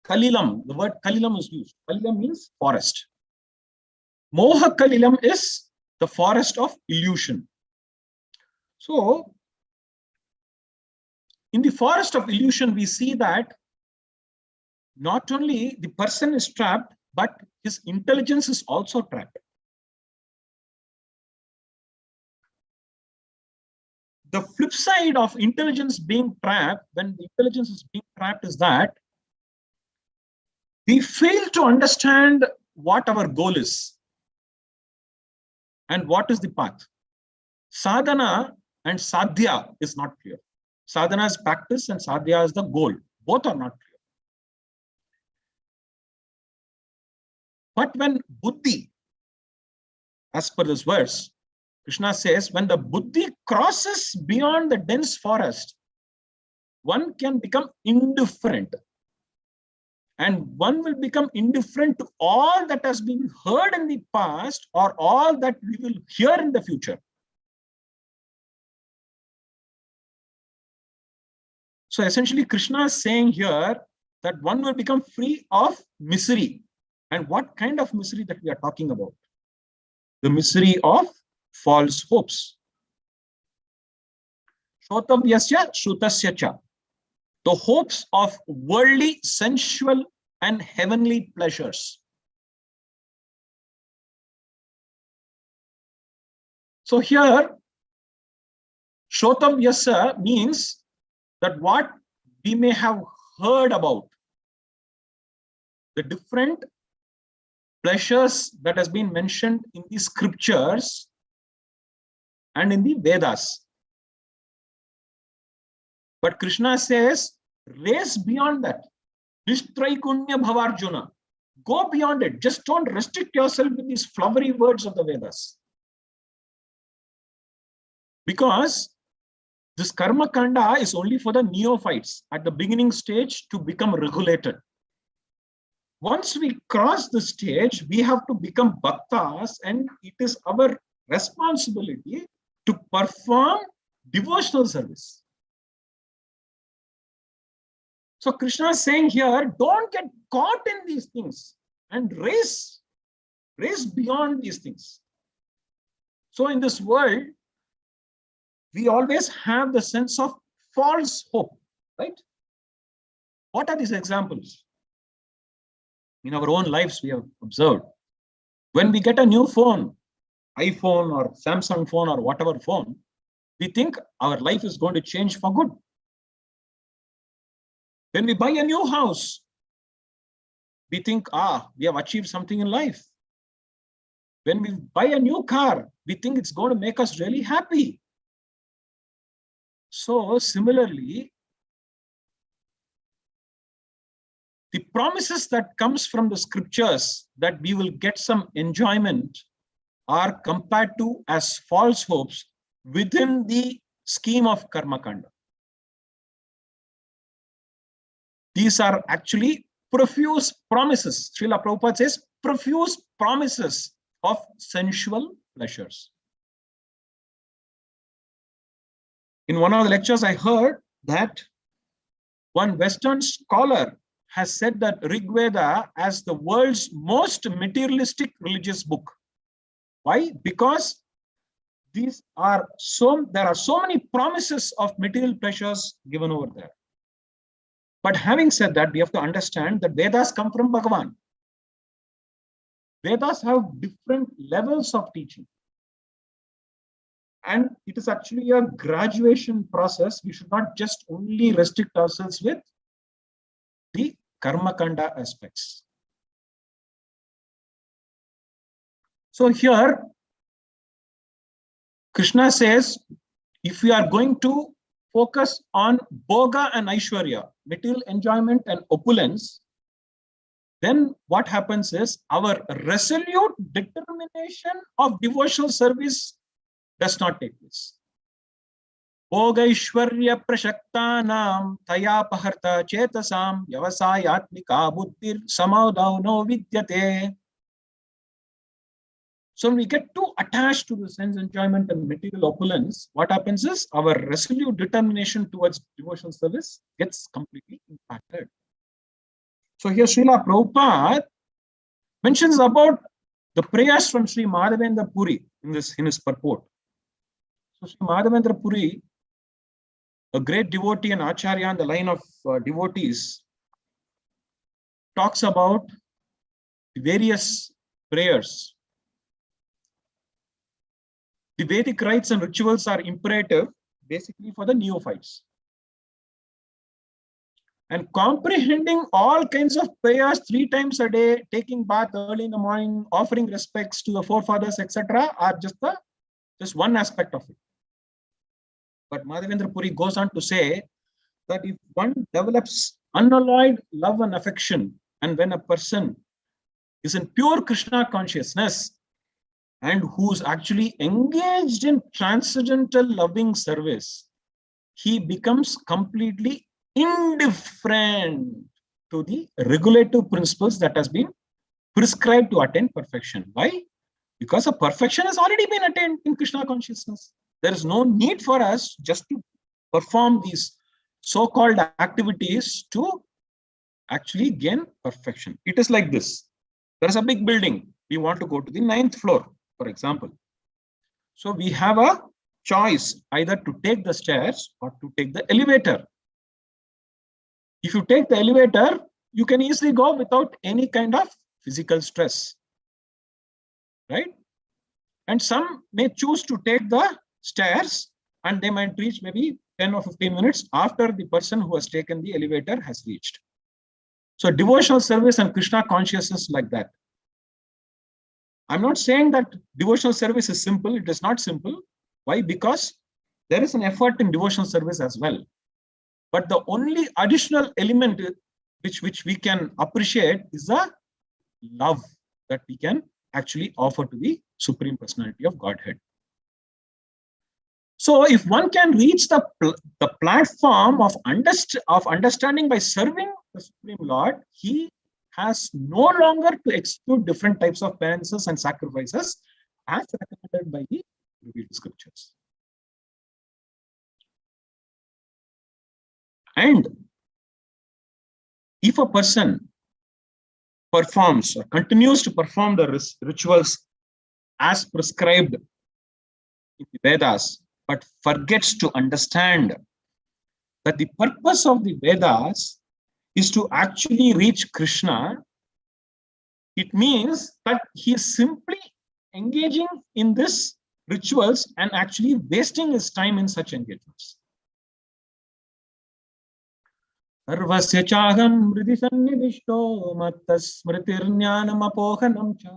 Kalilam, the word Kalilam is used. Kalilam means forest. Moha Kalilam is the forest of illusion. So, in the forest of illusion, we see that not only the person is trapped, but his intelligence is also trapped. The flip side of intelligence being trapped, when the intelligence is being trapped, is that we fail to understand what our goal is and what is the path. Sadhana and sadhya is not clear. Sadhana is practice and sadhya is the goal. Both are not clear. But when buddhi, as per this verse, Krishna says, when the buddhi crosses beyond the dense forest, one can become indifferent. And one will become indifferent to all that has been heard in the past or all that we will hear in the future. So essentially, Krishna is saying here that one will become free of misery. And what kind of misery that we are talking about? The misery of false hopes. Shotavyasya shutasya cha. The hopes of worldly, sensual, and heavenly pleasures. So here, Shotavyasa means that what we may have heard about, the different pleasures that has been mentioned in the scriptures and in the Vedas. But Krishna says, race beyond that. Nishtraikunya bhavarjuna. Go beyond it. Just don't restrict yourself with these flowery words of the Vedas. Because this karma kanda is only for the neophytes at the beginning stage to become regulated. Once we cross the stage, we have to become bhaktas, and it is our responsibility to perform devotional service. So Krishna is saying here, don't get caught in these things and race beyond these things. So in this world, we always have the sense of false hope, right? What are these examples? In our own lives, we have observed. When we get a new phone, iPhone or Samsung phone or whatever phone, we think our life is going to change for good. When we buy a new house, we think, we have achieved something in life. When we buy a new car, we think it's going to make us really happy. So similarly, the promises that comes from the scriptures that we will get some enjoyment are compared to as false hopes within the scheme of karma kanda. These are actually profuse promises. Srila Prabhupada says profuse promises of sensual pleasures. In one of the lectures, I heard that one Western scholar has said that Rig Veda as the world's most materialistic religious book. Why? Because there are so many promises of material pleasures given over there. But having said that, we have to understand that Vedas come from Bhagavan. Vedas have different levels of teaching. And it is actually a graduation process. We should not just only restrict ourselves with the karma kanda aspects. So here, Krishna says, if we are going to focus on bhoga and aishwarya, material enjoyment and opulence, then what happens is our resolute determination of devotional service does not take place. Bhogaishwarya prashaktanam tayapaharta chetasam yavasayatmika buddhir samaudauno vidyate. So when we get too attached to the sense enjoyment and material opulence, what happens is our resolute determination towards devotional service gets completely impacted. So here Srila Prabhupada mentions about the prayers from Sri Madhavendra Puri in his purport. So Sri Madhavendra Puri, a great devotee and acharya on the line of devotees, talks about the various prayers. The Vedic rites and rituals are imperative basically for the neophytes. And comprehending all kinds of prayers 3 times a day, taking bath early in the morning, offering respects to the forefathers, etc., are just one aspect of it. But Madhavendra Puri goes on to say that if one develops unalloyed love and affection, and when a person is in pure Krishna consciousness and who's actually engaged in transcendental loving service, he becomes completely indifferent to the regulative principles that has been prescribed to attain perfection. Why? Because a perfection has already been attained in Krishna consciousness. There is no need for us just to perform these so-called activities to actually gain perfection. It is like this. There is a big building. We want to go to the 9th floor, for example. So we have a choice either to take the stairs or to take the elevator. If you take the elevator, you can easily go without any kind of physical stress, right? And some may choose to take the stairs and they might reach maybe 10 or 15 minutes after the person who has taken the elevator has reached. So devotional service and Krishna consciousness like that. I'm not saying that devotional service is simple. It is not simple. Why? Because there is an effort in devotional service as well. But the only additional element which we can appreciate is the love that we can actually offer to the Supreme Personality of Godhead. So if one can reach the platform of understanding by serving the Supreme Lord, he has no longer to execute different types of penances and sacrifices as recommended by the revealed scriptures. And if a person performs or continues to perform the rituals as prescribed in the Vedas, but forgets to understand that the purpose of the Vedas is to actually reach Krishna, it means that he is simply engaging in these rituals and actually wasting his time in such engagements. Sarvasya chaham mridi sannidishto mattas smritirnyanam apohanam cha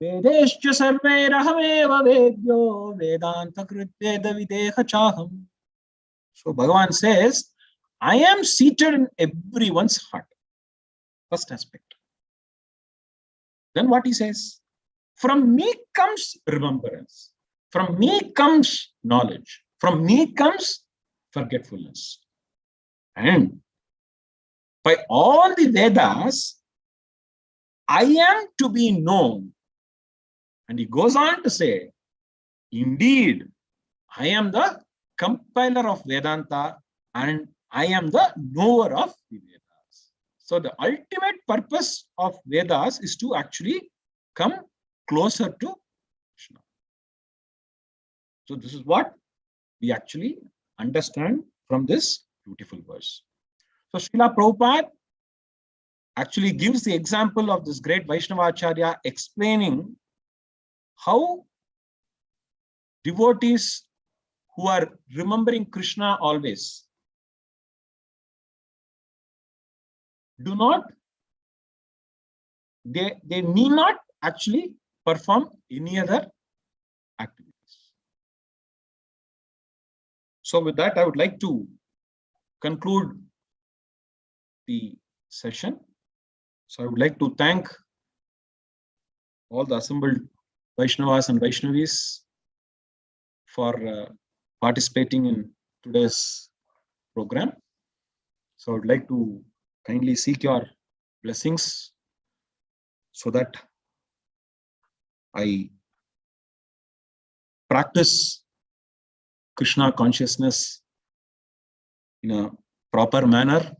vedescha sarvairahameva vedyo vedanta kritveda videha chaham. So Bhagavan says, I am seated in everyone's heart. First aspect. Then what he says? From me comes remembrance. From me comes knowledge. From me comes forgetfulness. And by all the Vedas, I am to be known. And he goes on to say, indeed, I am the compiler of Vedanta and I am the knower of the Vedas. So the ultimate purpose of Vedas is to actually come closer to Krishna. So this is what we actually understand from this beautiful verse. So Srila Prabhupada actually gives the example of this great Vaishnavacharya explaining how devotees who are remembering Krishna always do not, they need not actually perform any other activities. So with that, I would like to conclude the session. So I would like to thank all the assembled Vaishnavas and Vaishnavis for participating in today's program. So I would like to kindly seek your blessings so that I practice Krishna consciousness in a proper manner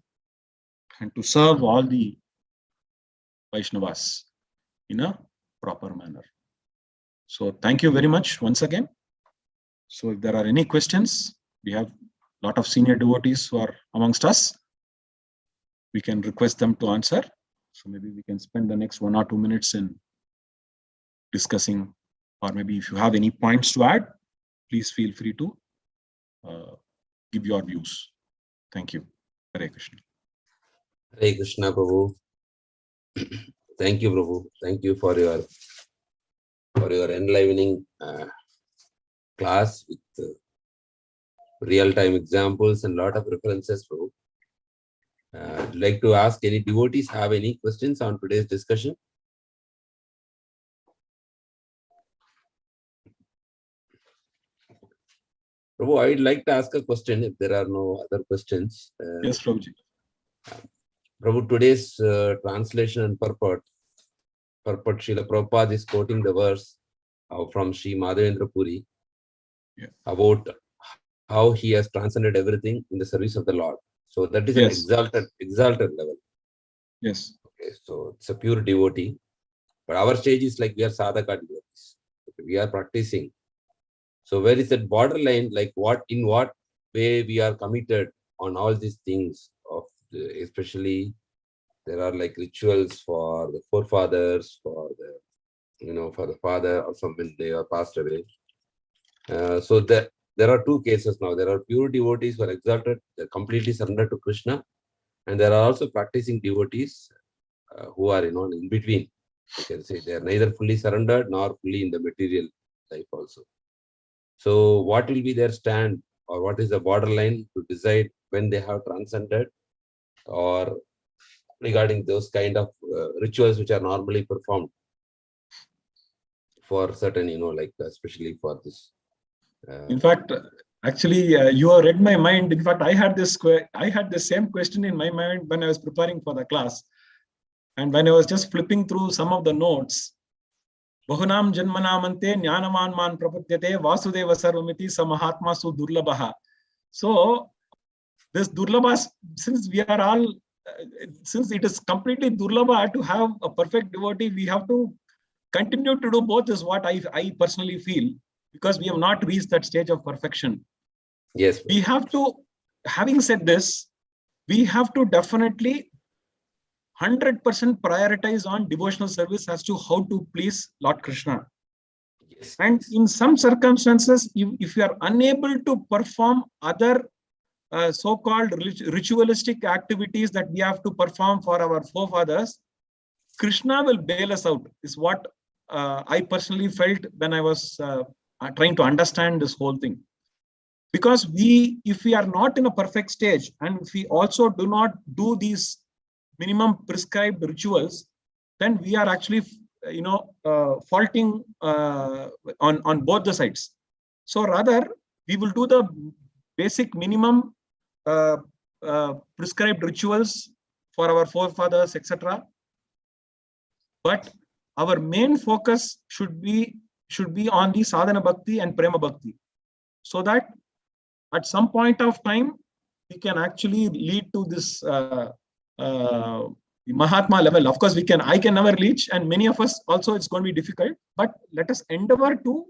and to serve all the Vaishnavas in a proper manner. So thank you very much once again. So if there are any questions, we have a lot of senior devotees who are amongst us. We can request them to answer. So maybe we can spend the next 1 or 2 minutes in discussing, or maybe if you have any points to add, please feel free to give your views. Thank you. Hare Krishna. Hare Krishna, Prabhu. Thank you, Prabhu. Thank you for your enlivening class with real-time examples and a lot of references, Prabhu. I'd like to ask any devotees have any questions on today's discussion? Prabhu, I'd like to ask a question if there are no other questions. Yes, Prabhuji. Prabhu, today's translation and purport, Srila Prabhupada is quoting the verse from Sri Madhavendra Puri about how he has transcended everything in the service of the Lord. So that is an exalted level. Yes. Okay, so it's a pure devotee. But our stage is like we are sadhaka devotees. Okay, we are practicing. So where is that borderline? Like in what way we are committed on all these things of especially there are like rituals for the forefathers, for the for the father or when they are passed away. So that there are two cases now. There are pure devotees who are exalted, they're completely surrendered to Krishna, and there are also practicing devotees who are in between. You can say they are neither fully surrendered nor fully in the material life also. So what will be their stand, or what is the borderline to decide when they have transcended, or regarding those kind of rituals which are normally performed for certain, like especially for this. In fact, actually, you have read my mind. In fact, I had the same question in my mind when I was preparing for the class, and when I was just flipping through some of the notes. Bahunam janmanamante jnanaman man prapadyate vasudeva sarvamiti samahatma su durlabha. So this durlabha, since we are all, since it is completely durlabha to have a perfect devotee, we have to continue to do both, is what I personally feel, because we have not reached that stage of perfection. Yes. We have to, having said this, we have to definitely 100% prioritize on devotional service as to how to please Lord Krishna. Yes. And in some circumstances, if you are unable to perform other so-called ritualistic activities that we have to perform for our forefathers, Krishna will bail us out, is what I personally felt when I was trying to understand this whole thing. Because if we are not in a perfect stage, and if we also do not do these minimum prescribed rituals, then we are actually, faulting on both the sides. So rather, we will do the basic minimum prescribed rituals for our forefathers, etc. But our main focus should be on the sadhana bhakti and prema bhakti, so that at some point of time we can actually lead to this Mahatma level. Of course, I can never reach, and many of us also, it's going to be difficult. But let us endeavor to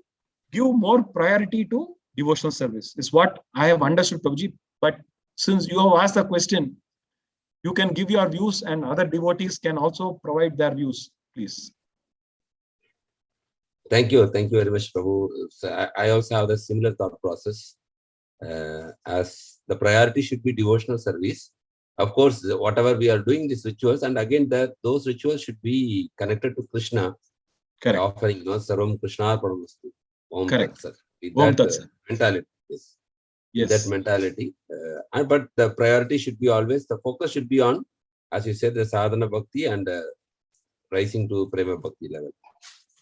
give more priority to devotional service, is what I have understood, Prabhuji. But since you have asked the question, you can give your views, and other devotees can also provide their views, please. Thank you very much, Prabhu. So I also have the similar thought process. As the priority should be devotional service. Of course, whatever we are doing these rituals, and again those rituals should be connected to Krishna. Correct. Offering, Sarvam Krishna Paramastu. Om Correct. Tat Sat. With Om that Tat Sat. mentality. Yes. Yes. That mentality. But the priority should be always, the focus should be on, as you said, the sadhana bhakti and rising to prema bhakti level.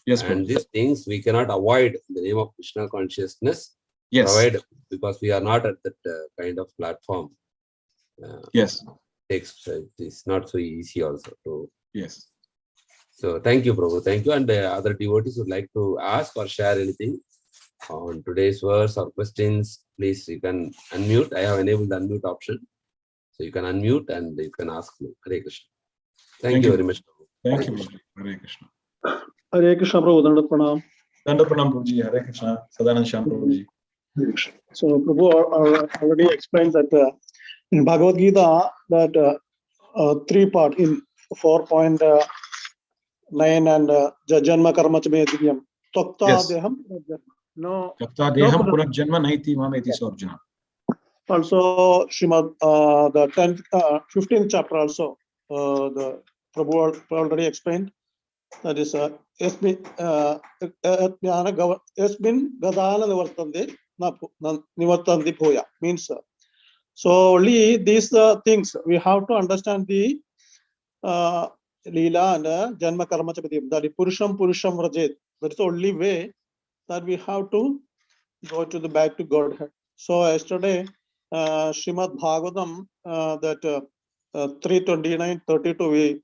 Yes. And Prabhu. these things we cannot avoid in the name of Krishna consciousness. Yes. Provide, because we are not at that kind of platform. Yes. It's not so easy also to. Yes. So thank you, Prabhu. Thank you. And other devotees would like to ask or share anything on today's verse or questions, please, you can unmute. I have enabled the unmute option. So you can unmute and you can ask me. Hare Krishna. Thank you very much, Prabhu. Thank you, Prabhu. Hare Krishna. Hare Krishna, Prabhu. Dandavat pranam. Dandavat pranam, Prabhuji. Hare Krishna. Sadanand Shyam, Prabhuji. So Prabhu already explained that in Bhagavad Gita, that three part in 4.9 and Janma Karma Chame Divyam. Takta Deham. No. Takta Deham Punarjanma Naiti Mameti Arjuna. Also, Srimad, the 15th chapter also, the Prabhu already explained. That is, Esmin Gadana Nivartande Nivartandi Bhoya means. So only these things we have to understand the Leela and Janma Karma Chapadim, that is Purusham Rajet. That's the only way that we have to go to the back to Godhead. So yesterday, Srimad Bhagavatam, that 329:32, we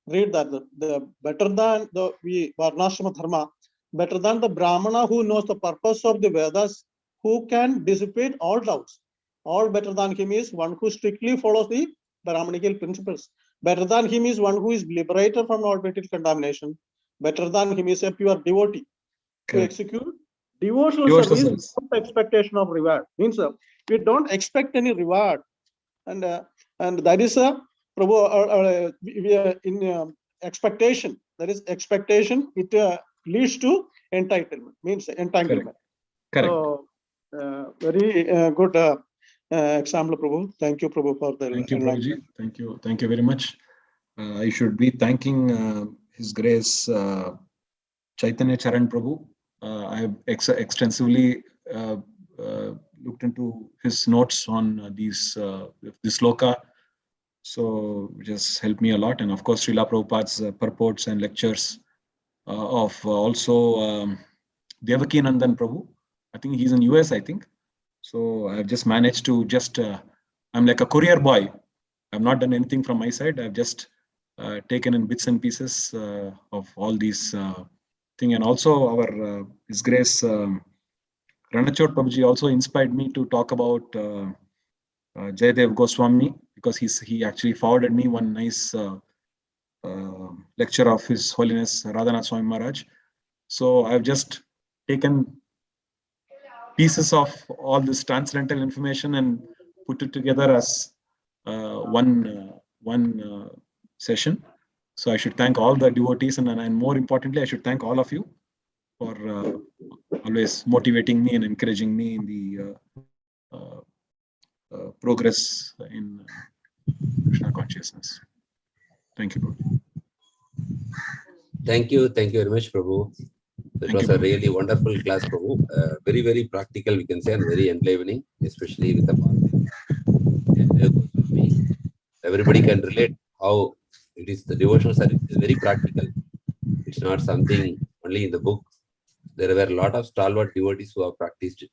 read that the better than the Varnashrama Dharma, better than the Brahmana who knows the purpose of the Vedas, who can dissipate all doubts. All better than him is one who strictly follows the Brahmanical principles. Better than him is one who is liberated from all material contamination. Better than him is a pure devotee to execute devotional service without expectation of reward. Means we don't expect any reward, and that is a Prabhu, we are in expectation. That is expectation. It leads to entitlement. Means entanglement. Correct. So very good example, Prabhu. Thank you, Prabhu, for the. Thank you, Prabhuji. Thank you very much. I should be thanking His Grace Chaitanya Charan Prabhu. I have extensively looked into his notes on this sloka, so just helped me a lot. And of course, Srila Prabhupada's purports and lectures of also Devaki Nandan Prabhu. I think he's in US, I think. So I've just managed to I'm like a courier boy. I've not done anything from my side. I've just taken in bits and pieces of all these thing. And also our His Grace Ranachot Prabhuji also inspired me to talk about Jayadev Goswami, because he actually forwarded me one nice lecture of His Holiness Radhanath Swami Maharaj. So I've just taken pieces of all this transcendental information and put it together as one session. So I should thank all the devotees, and more importantly, I should thank all of you for always motivating me and encouraging me in the progress in Krishna consciousness. Thank you, Prabhu. Thank you very much, Prabhu. It was a really wonderful class, Prabhu. Very, very practical, we can say, and very enlivening, especially with the Goswami. Everybody can relate how it is. The devotional service is very practical. It's not something only in the book. There were a lot of stalwart devotees who have practiced it.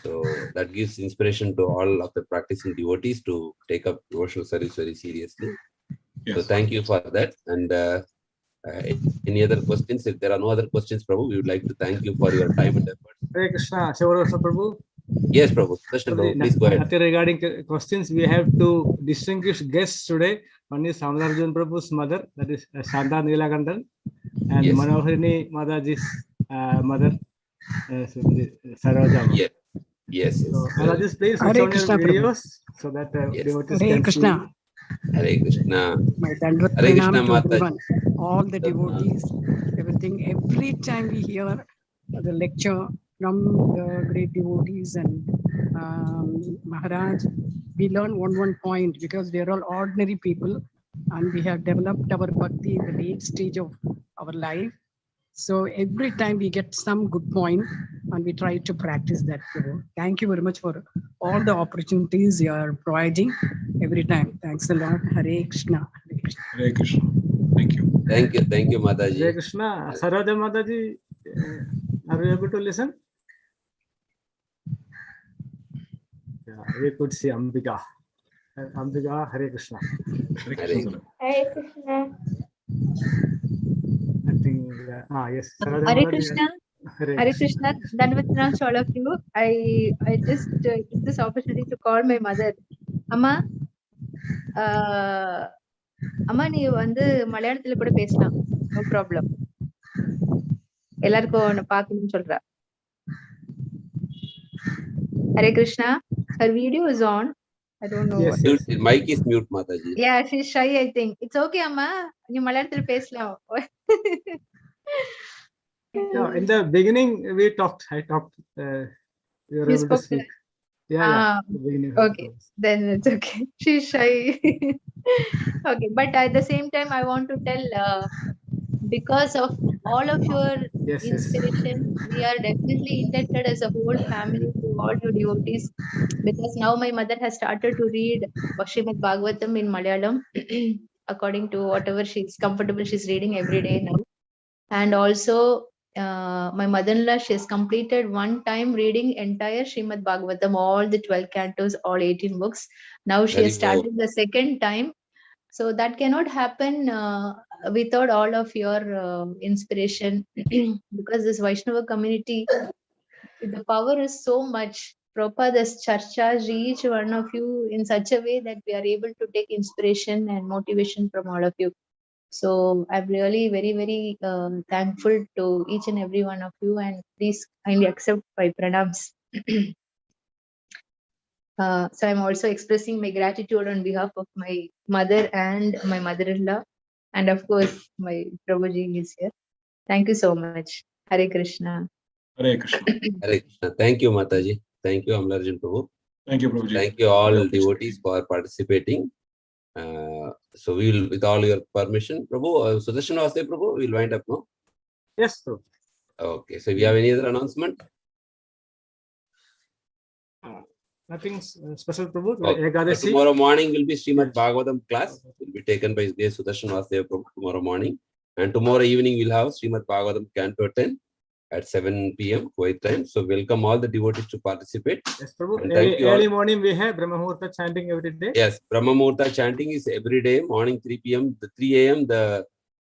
So that gives inspiration to all of the practicing devotees to take up devotional service very seriously. Yes. So thank you for that. And any other questions? If there are no other questions, Prabhu, we would like to thank you for your time and effort. Hare Krishna, Shivarasa Prabhu. Yes, Prabhu. Prabhu, please go ahead. Regarding questions, we have two distinguished guests today. One is Arjun Prabhu's mother, that is Shanta Nilakandan, and Yes. Manoharini Mataji's mother, Saroja. Yes. Yes. So, Mataji, please switch on your videos so that devotees Hare can Krishna. Hare Krishna. My Dandavat Hare Krishna, Pranam to Mataji. everyone, all the devotees, everything. Every time we hear the lecture from the great devotees and Maharaj, we learn one point, because we are all ordinary people and we have developed our bhakti in the late stage of our life. So every time we get some good point and we try to practice that. Thank you very much for all the opportunities you are providing every time. Thanks a lot. Hare Krishna. Hare Krishna. Hare Krishna. Thank you. Thank you, Mataji. Hare Krishna. Saroja Mataji, are you able to listen? Yeah, we could see Ambika. Ambika, Hare Krishna. Hare Krishna. Hare Krishna. I think, yes. Saroja Hare Mataji, Krishna. Hare Krishna. Dandavat Pranam to all of you. I just took this opportunity to call my mother. Amma, அம்மா நீ வந்து மலையாளத்துல கூட பேசலாம், no problem. எல்லாருக்கும் உன்னை பார்க்கணும்னு சொல்றா. Hare Krishna. Her video is on. I don't know. Yes, Mute, mic is mute, Mataji. Yeah, she's shy, I think. It's okay, அம்மா. நீ மலையாளத்துல பேசலாம். No, in the beginning we talked. I talked. You were You able to spoke to speak. her? Yeah. Ah, The beginning. okay. Then it's okay. She's shy. Okay, but at the same time, I want to tell, because of all of your Yes, yes. inspiration, we are definitely indebted as a whole family to all your devotees. Because now my mother has started to read Srimad Bhagavatam in Malayalam, according to whatever she's comfortable. She's reading every day now. And also, my mother-in-law, she has completed one time reading entire Srimad Bhagavatam, all the 12 cantos, all 18 books. Now she has started the second time. So that cannot happen without all of your inspiration, because this Vaishnava community, the power is so much. Prabhupada's charchas reach one of you in such a way that we are able to take inspiration and motivation from all of you. So I'm really very, very thankful to each and every one of you, and please kindly accept my pranams. So I'm also expressing my gratitude on behalf of my mother and my mother-in-law, and of course my Prabhuji is here. Thank you so much. Hare Krishna. Hare Krishna. Hare Krishna. Thank you, Mataji. Thank you, Arjun Prabhu. Thank you, Prabhuji. Thank you all devotees for participating. So we will, with all your permission, Prabhu, Sudarshan Vaste Prabhu, we'll wind up now. Yes, sir. Okay, so we have any other announcement? Nothing special, Prabhu. Okay. Ekadashi. Tomorrow morning will be Srimad Bhagavatam class. Will be taken by Sudarshan Vaste Prabhu tomorrow morning. And tomorrow evening we'll have Srimad Bhagavatam Canto 10 at 7 p.m. Kuwait time. So welcome all the devotees to participate. Yes, Prabhu. And thank you Early all. morning we have Brahma Muhurta chanting every day. Yes, Brahma Muhurta chanting is every day, morning 3 p.m. The 3 a.m. the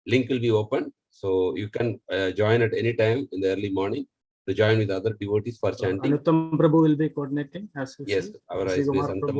link will be open. So you can join at any time in the early morning to join with other devotees for chanting. Anuttam Prabhu will be coordinating as Yes, our Sri Kumar Anuttam Prabhu